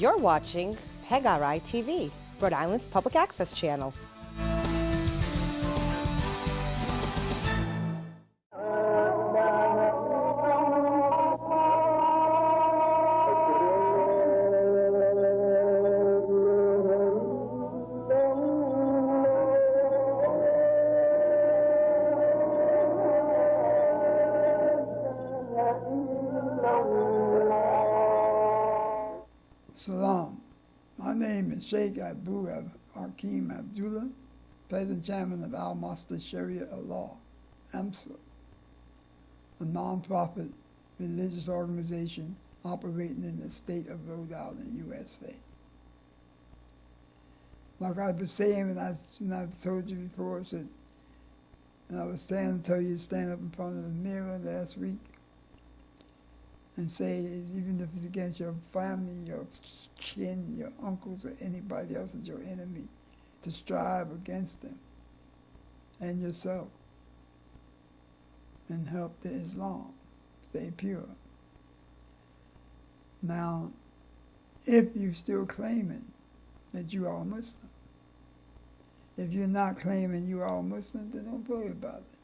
You're watching PEGRI TV, Rhode Island's public access channel. Salam. My name is Sheikh Abdul Hakim Abdullah, President Chairman of Al-Master Sharia Law, AMSA, a non-profit religious organization operating in the state of Rhode Island, USA. Like I was saying, and I've told you before, and I was saying, tell you to stand up in front of the mirror last week and say, even if it's against your family, your kin, your uncles, or anybody else is your enemy, to strive against them and yourself and help the Islam stay pure. Now, if you're still claiming that you are a Muslim, if you're not claiming you are a Muslim, then don't worry about it.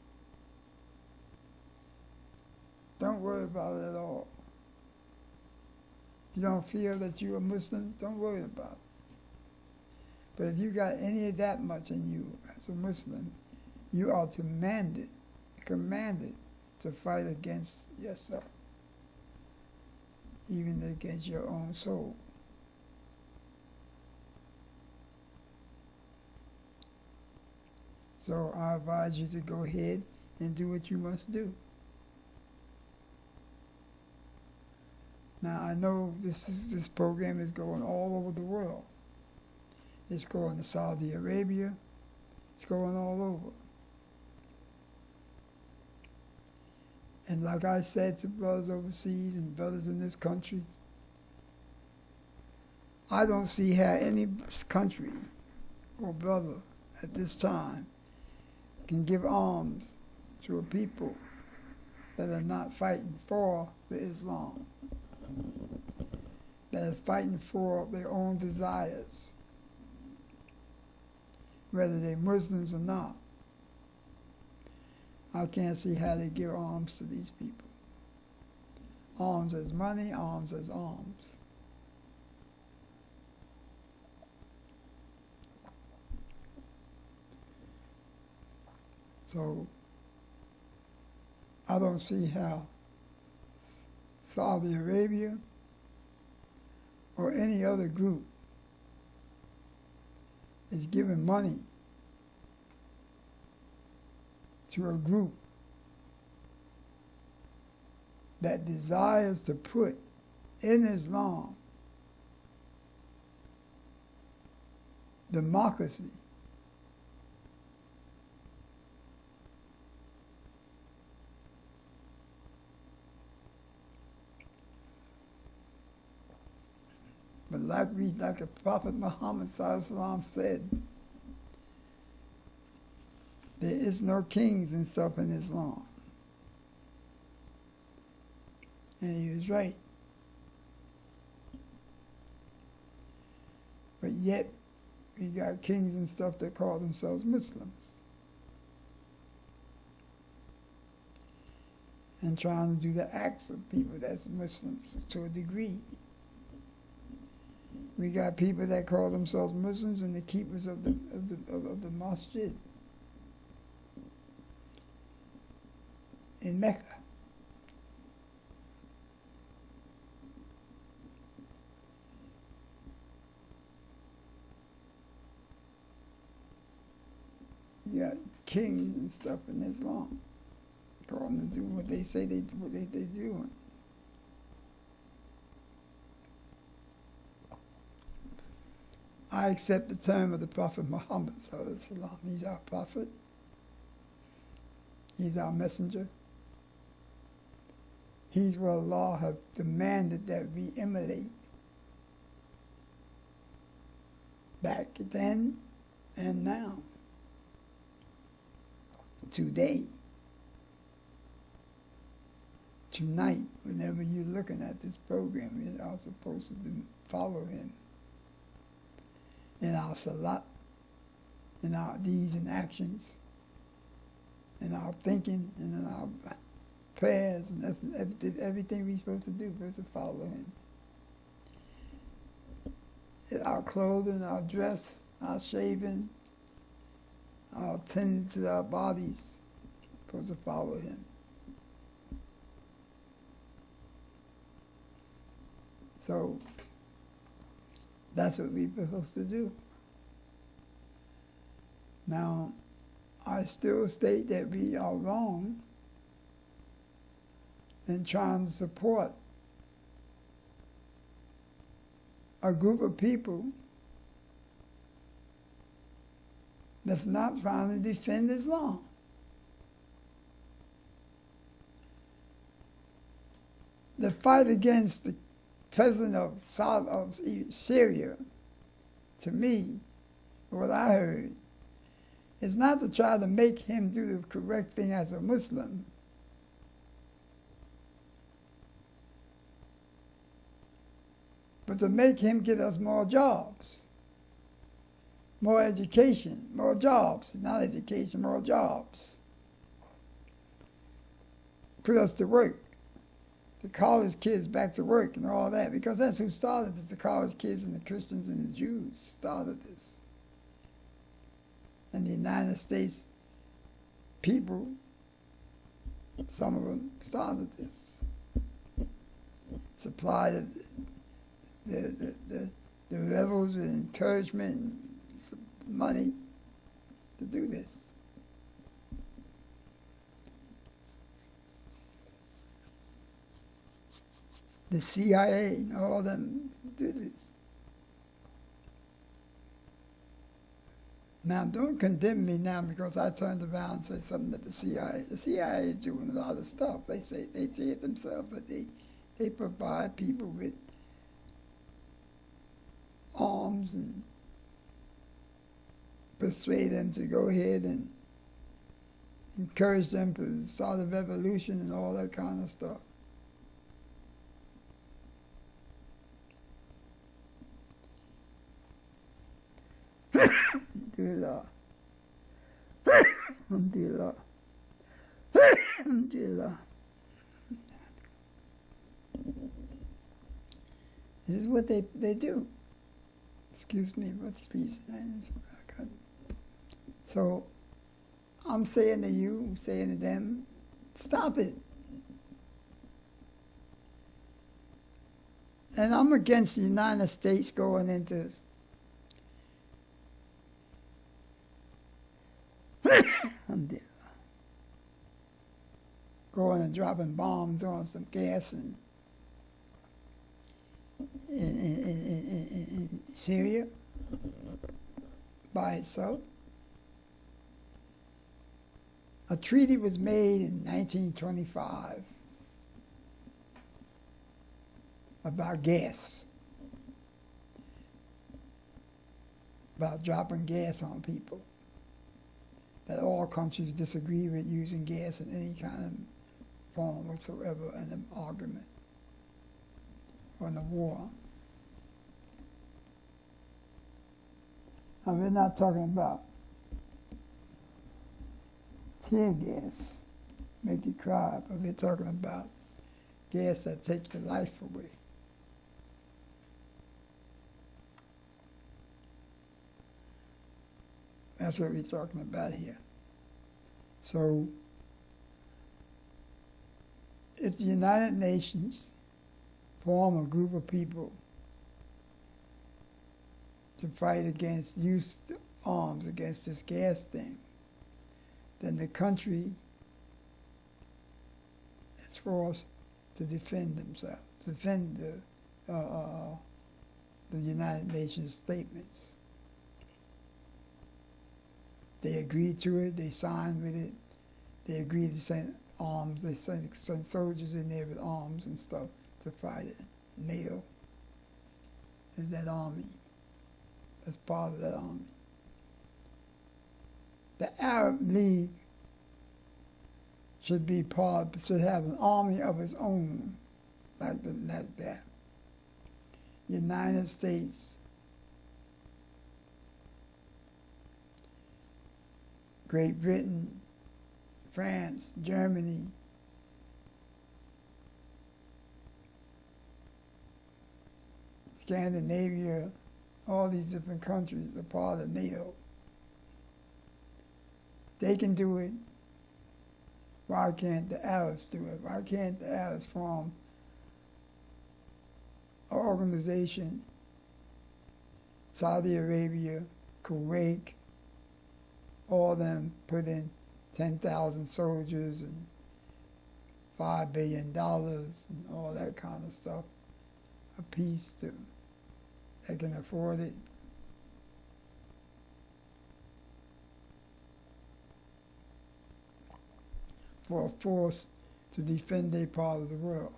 Don't worry about it at all. If you don't feel that you're a Muslim, don't worry about it. But if you got any of that much in you as a Muslim, you are commanded to fight against yourself, even against your own soul. So I advise you to go ahead and do what you must do. Now I know this program is going all over the world. It's going to Saudi Arabia. It's going all over. And like I said to brothers overseas and brothers in this country, I don't see how any country or brother at this time can give arms to a people that are not fighting for the Islam, that are fighting for their own desires, whether they're Muslims or not. I can't see how they give arms to these people. Arms as money, arms as arms. So I don't see how Saudi Arabia or any other group is giving money to a group that desires to put in Islam democracy, but like the Prophet Muhammad ﷺ said, there is no kings and stuff in Islam. And he was right. But yet, we got kings and stuff that call themselves Muslims. And trying to do the acts of people that's Muslims to a degree. We got people that call themselves Muslims and the keepers of the masjid in Mecca. You got kings and stuff in Islam, calling them to do what they say they're doing. I accept the term of the Prophet Muhammad ﷺ. He's our prophet. He's our messenger. He's what Allah has demanded that we emulate. Back then and now. Today. tonight, whenever you're looking at this program, you are supposed to follow him in our salat, in our deeds and actions, in our thinking, and in our prayers, and everything we're supposed to do, we're supposed to follow him. In our clothing, our dress, our shaving, our tending to our bodies, supposed to follow him. So that's what we're supposed to do. Now, I still state that we are wrong in trying to support a group of people that's not trying to defend Islam. The fight against the president of Syria, to me, what I heard, is not to try to make him do the correct thing as a Muslim, but to make him get us more jobs, more education, more jobs, not education, more jobs. Put us to work. The college kids back to work and all that, because that's who started this. The college kids and the Christians and the Jews started this. And the United States people, some of them started this. Supplied the rebels with encouragement and money to do this. The CIA and all of them do this. Now, don't condemn me now because I turned around and said something that the CIA is doing a lot of stuff. They say it themselves, that they provide people with arms and persuade them to go ahead and encourage them to start a revolution and all that kind of stuff. Alhamdulillah. Alhamdulillah. Alhamdulillah. This is what they do. Excuse me, but speech. So I'm saying to you, I'm saying to them, stop it. And I'm against the United States going into going and dropping bombs on some gas in Syria by itself. A treaty was made in 1925 about gas, about dropping gas on people, that all countries disagree with using gas in any kind of form whatsoever in an argument or in a war. Now, we're not talking about tear gas, make you cry, but we're talking about gas that takes your life away. That's what we're talking about here. So, if the United Nations form a group of people to fight against use arms against this gas thing, then the country is forced to defend themselves, defend the United Nations statements. They agreed to it, they signed with it, they agreed to send arms, they sent soldiers in there with arms and stuff to fight it. NATO is that army, that's part of that army. The Arab League should have an army of its own, like that. United States, Great Britain, France, Germany, Scandinavia, all these different countries are part of NATO. They can do it. Why can't the Arabs do it? Why can't the Arabs form an organization, Saudi Arabia, Kuwait, all of them put in 10,000 soldiers and $5 billion and all that kind of stuff, a piece to, they can afford it. For a force to defend their part of the world.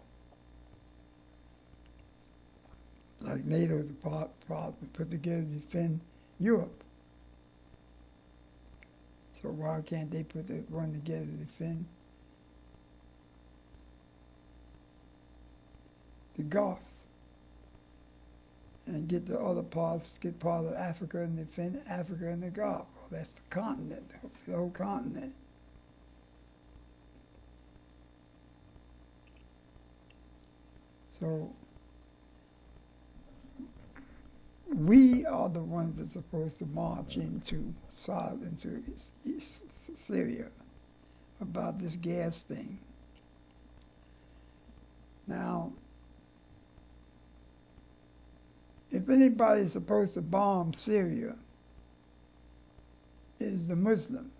Like NATO, the part was put together to defend Europe. So why can't they put one together to defend the Gulf? And get the other parts, get part of Africa and defend Africa and the Gulf. Well, that's the continent, the whole continent. So we are the ones that's supposed to march into Syria about this gas thing. Now, if anybody's supposed to bomb Syria, it is the Muslim.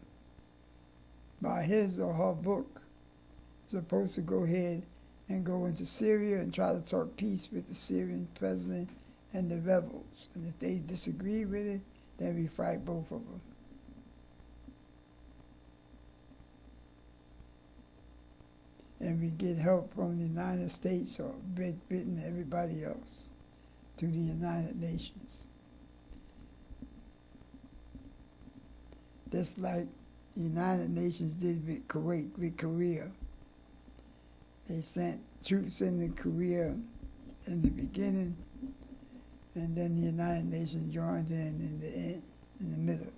By his or her book, supposed to go ahead and go into Syria and try to talk peace with the Syrian president and the rebels. And if they disagree with it, then we fight both of them. And we get help from the United States or Great Britain and everybody else through the United Nations. Just like the United Nations did with Kuwait, with Korea. They sent troops into Korea in the beginning, and then the United Nations joined in the end, in the middle,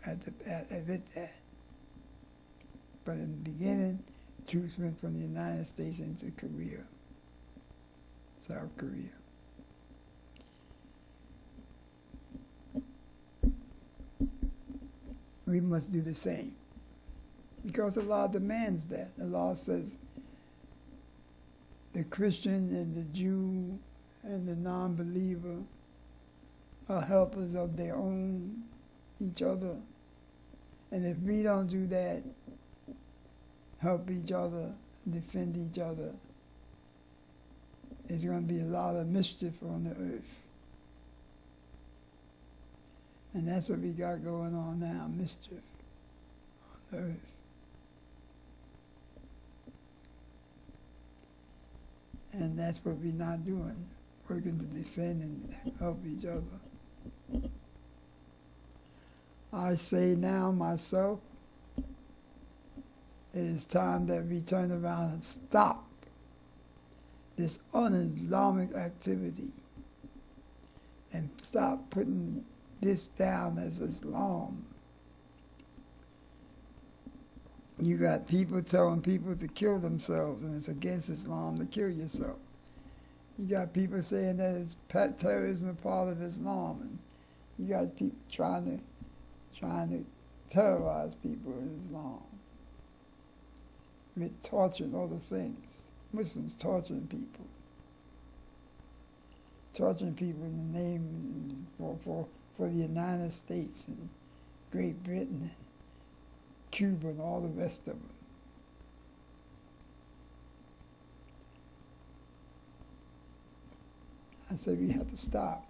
with that. But in the beginning, troops went from the United States into Korea, South Korea. We must do the same, because the law demands that. The law says the Christian and the Jew and the non-believer are helpers of their own, each other. And if we don't do that, help each other, defend each other, there's going to be a lot of mischief on the earth. And that's what we got going on now, mischief on the earth. And that's what we're not doing, working to defend and help each other. I say now myself, it is time that we turn around and stop this un-Islamic activity and stop putting this down as Islam. You got people telling people to kill themselves, and it's against Islam to kill yourself. You got people saying that it's terrorism a part of Islam, and you got people trying to terrorize people in Islam with torture and other things. Muslims torturing people in the name for the United States and Great Britain and Cuba and all the rest of them. I said we have to stop.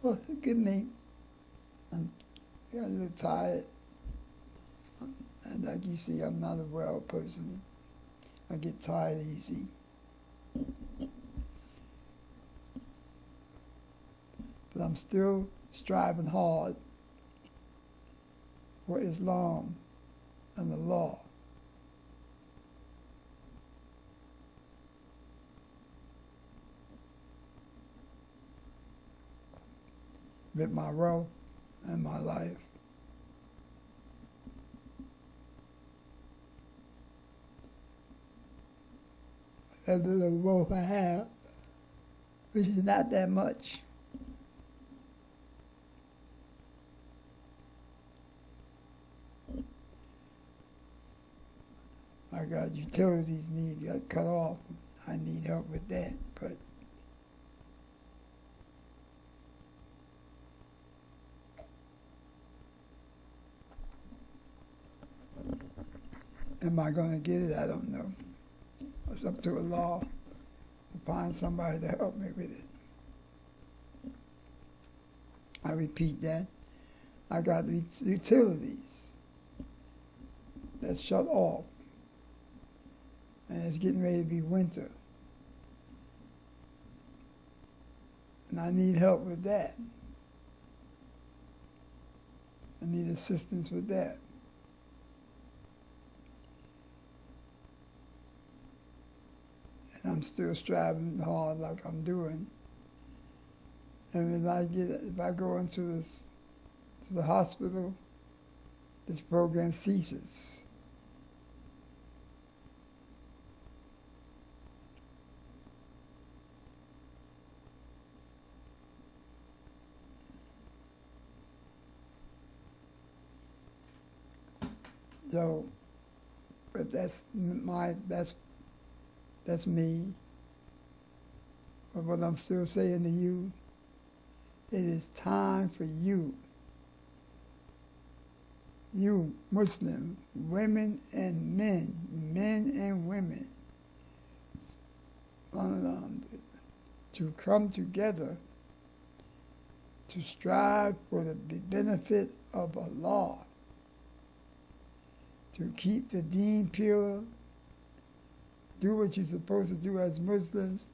Well, good night. I'm a little tired. And like you see, I'm not a well person. I get tired easy. But I'm still striving hard for Islam and the law. With my wealth and my life. That little wealth I have, which is not that much. I got utilities got cut off. I need help with that, but am I going to get it? I don't know. It's up to Allah to find somebody to help me with it. I repeat that. I got the utilities that's shut off. And it's getting ready to be winter. And I need help with that. I need assistance with that. And I'm still striving hard like I'm doing. And if I go to the hospital, this program ceases. So, but that's me. But what I'm still saying to you, it is time for you Muslim, women and men and women, to come together to strive for the benefit of Allah, to keep the deen pure, do what you're supposed to do as Muslims,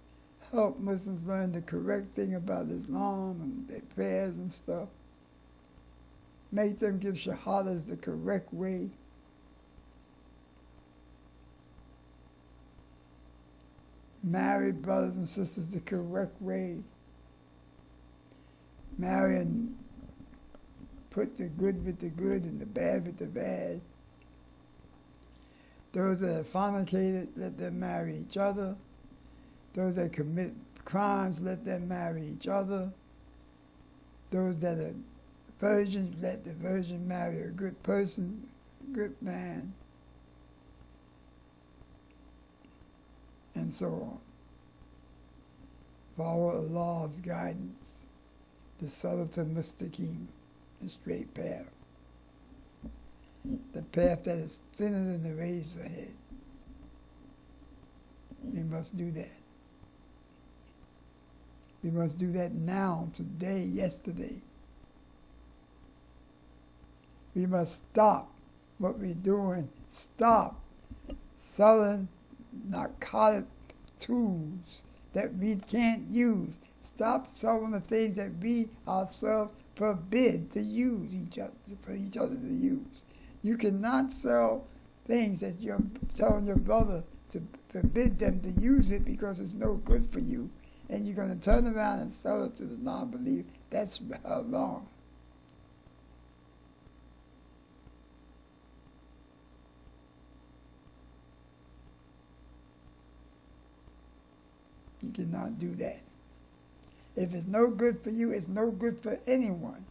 help Muslims learn the correct thing about Islam and their prayers and stuff, make them give shahadas the correct way, marry brothers and sisters the correct way, marry and put the good with the good and the bad with the bad. Those that have fornicated, let them marry each other. Those that commit crimes, let them marry each other. Those that are virgins, let the virgin marry a good person, a good man, and so on. Follow Allah's guidance, the Siratul Mustaqim, the straight path. The path that is thinner than the razor head. We must do that. We must do that now, today, yesterday. We must stop what we're doing. Stop selling narcotic tools that we can't use. Stop selling the things that we ourselves forbid to use for each other to use. You cannot sell things that you're telling your brother to forbid them to use it because it's no good for you, and you're going to turn around and sell it to the non-believer. That's wrong. You cannot do that. If it's no good for you, it's no good for anyone.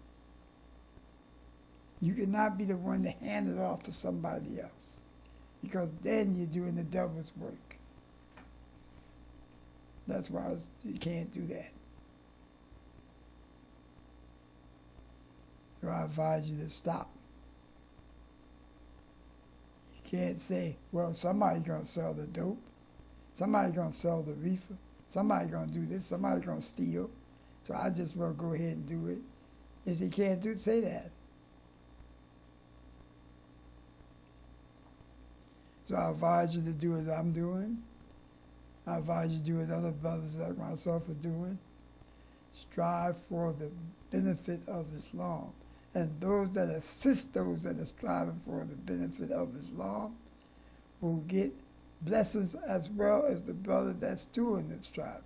You cannot be the one to hand it off to somebody else, because then you're doing the devil's work. That's why you can't do that. So I advise you to stop. You can't say, well, somebody's going to sell the dope. Somebody's going to sell the reefer. Somebody's going to do this. Somebody's going to steal. So I just will go ahead and do it. If you can't say that. So I advise you to do what I'm doing. I advise you to do what other brothers like myself are doing. Strive for the benefit of Islam and those that assist those that are striving for the benefit of Islam will get blessings as well as the brother that's doing the striving.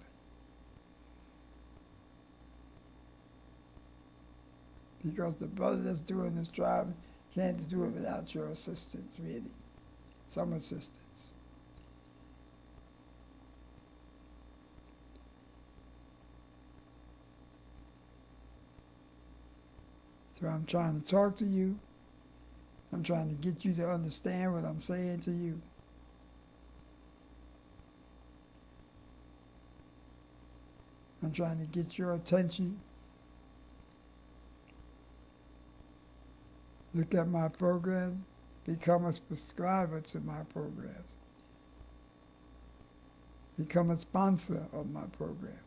Because the brother that's doing the striving can't do it without your assistance, really. Some assistance. So I'm trying to talk to you. I'm trying to get you to understand what I'm saying to you. I'm trying to get your attention. Look at my program. Become a subscriber to my programs. Become a sponsor of my programs.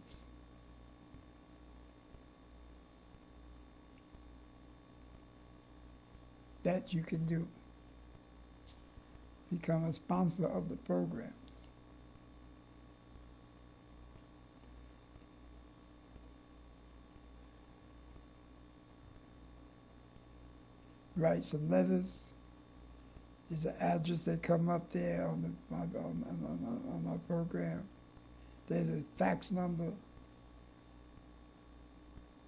That you can do. Become a sponsor of the programs. Write some letters. There's an address that come up there on my program. There's a fax number.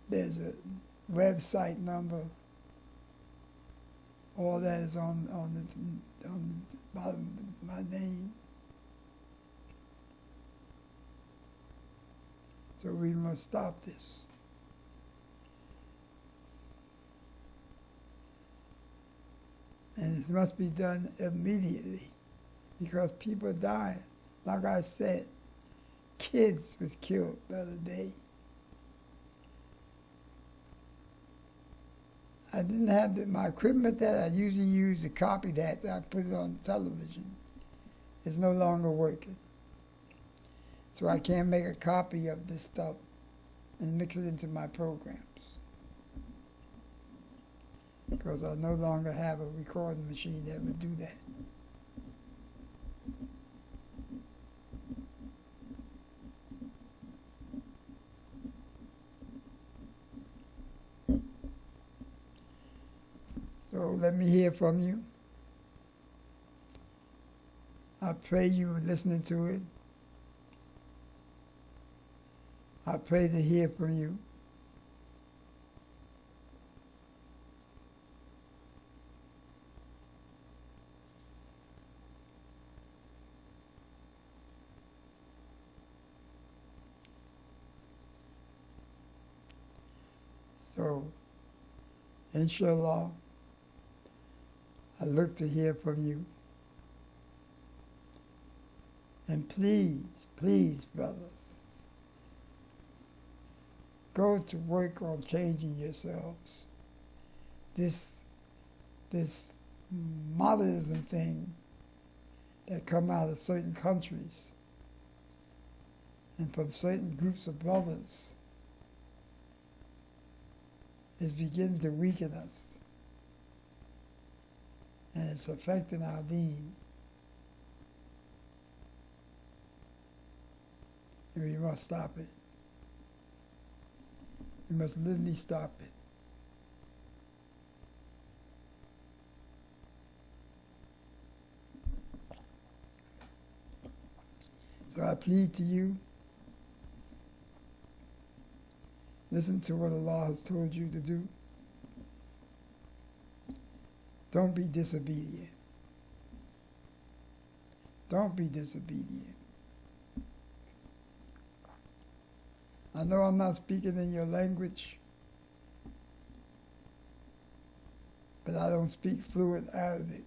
There's a website number. All that is on the bottom of my name. So we must stop this. And it must be done immediately because people are dying. Like I said, kids was killed the other day. I didn't have my equipment that I usually use to copy that. I put it on television. It's no longer working. So I can't make a copy of this stuff and mix it into my programs. Because I no longer have a recording machine that would do that. So let me hear from you. I pray you were listening to it. I pray to hear from you. So, inshallah, I look to hear from you. And please, please, brothers, go to work on changing yourselves. This modernism thing that come out of certain countries and from certain groups of brothers is beginning to weaken us. And it's affecting our deen. And we must stop it. We must literally stop it. So I plead to you, listen to what Allah has told you to do. Don't be disobedient. Don't be disobedient. I know I'm not speaking in your language, but I don't speak fluent Arabic.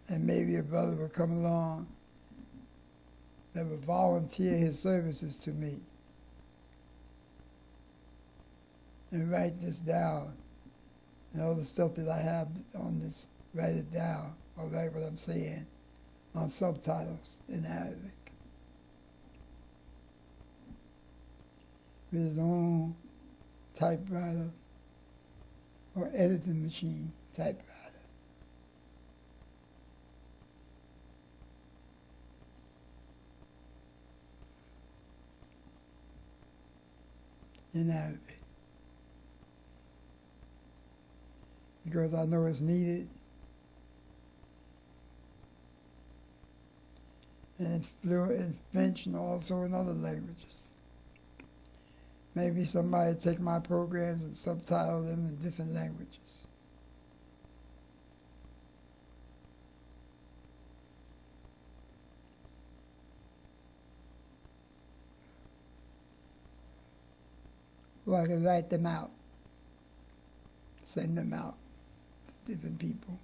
And maybe a brother will come along that will volunteer his services to me and write this down. And all the stuff that I have on this, write it down, or write what I'm saying on subtitles in Arabic. With his own typewriter or editing machine typewriter. In Arabic. because I know it's needed. And it's fluent in French and also in other languages. Maybe somebody take my programs and subtitle them in different languages. Or I can write them out, send them out to different people.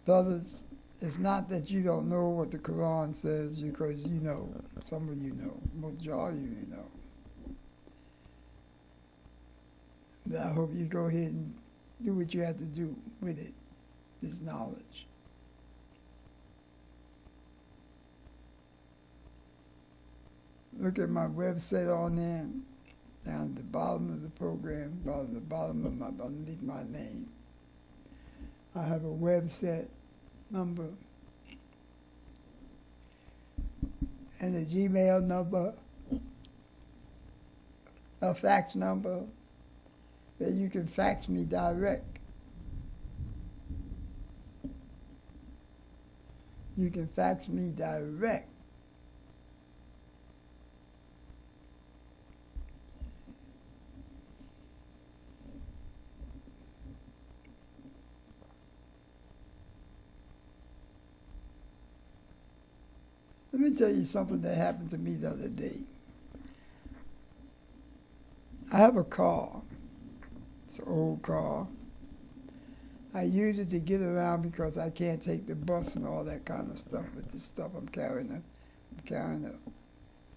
Brothers, it's not that you don't know what the Quran says, because you know, some of you know, majority of you know. But I hope you go ahead and do what you have to do with it, this knowledge. Look at my website on there, down at the bottom of the program, at the bottom of underneath my name. I have a website number and a Gmail number, a fax number that you can fax me direct. You can fax me direct. Let me tell you something that happened to me the other day. I have a car. It's an old car. I use it to get around because I can't take the bus and all that kind of stuff with this stuff I'm carrying a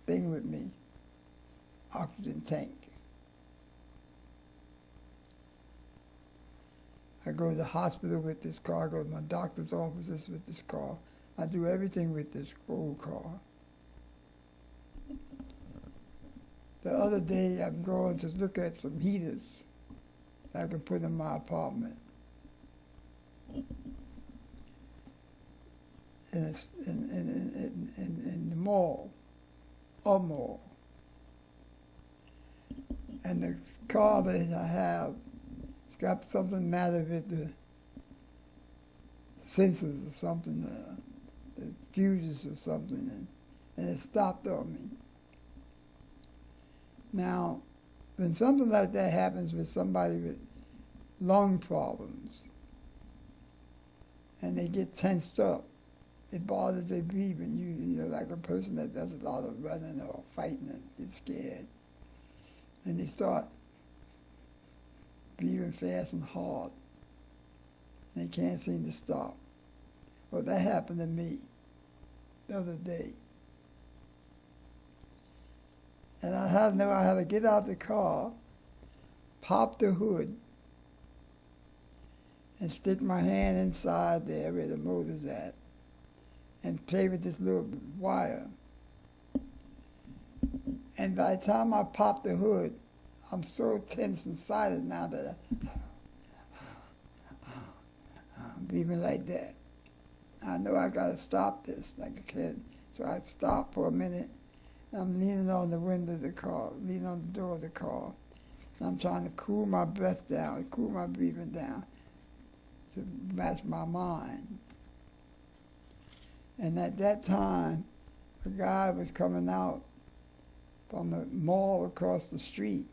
thing with me, oxygen tank. I go to the hospital with this car, I go to my doctor's offices with this car. I do everything with this old car. The other day, I'm going to look at some heaters that I can put in my apartment. In the mall, a mall. And the car that I have, it's got something matter with the sensors or something, the fuses or something, and it stopped on me. Now, when something like that happens with somebody with lung problems, and they get tensed up, it bothers their breathing. You know, like a person that does a lot of running or fighting and gets scared. And they start breathing fast and hard. And they can't seem to stop. Well, that happened to me the other day. And I had to know I had to get out the car, pop the hood, and stick my hand inside there where the motor's at, and play with this little wire. And by the time I pop the hood, I'm so tense inside it now that I'm breathing like that. I know I gotta stop this like a kid. So I stop for a minute. I'm leaning on the window of the car, leaning on the door of the car. And I'm trying to cool my breath down, cool my breathing down to match my mind. And at that time, a guy was coming out from the mall across the street.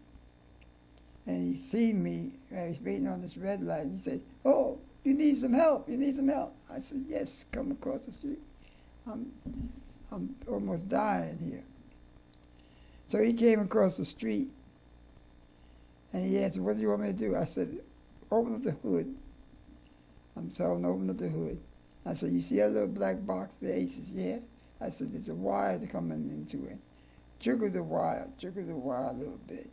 And he seen me, and he's waiting on this red light, and he said, "Oh, you need some help, you need some help." I said, "Yes, come across the street. I'm almost dying here." So he came across the street, and he asked, "What do you want me to do?" I said, "Open up the hood." I'm telling him, open up the hood. I said, "You see that little black box there?" He says, "Yeah." I said, "There's a wire coming into it. Jiggle the wire a little bit."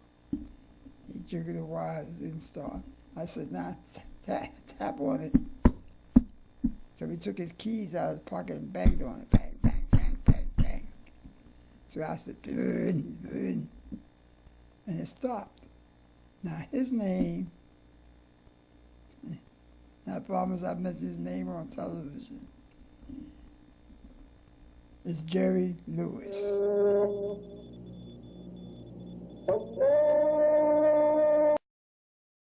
He jiggled the wire, it didn't start. I said, "Now tap on it." So he took his keys out of his pocket and banged on it. Bang, bang, bang, bang, bang. So I said, "Burn, burn." And it stopped. Now his name, I promise I mentioned his name on television. is Jerry Lewis.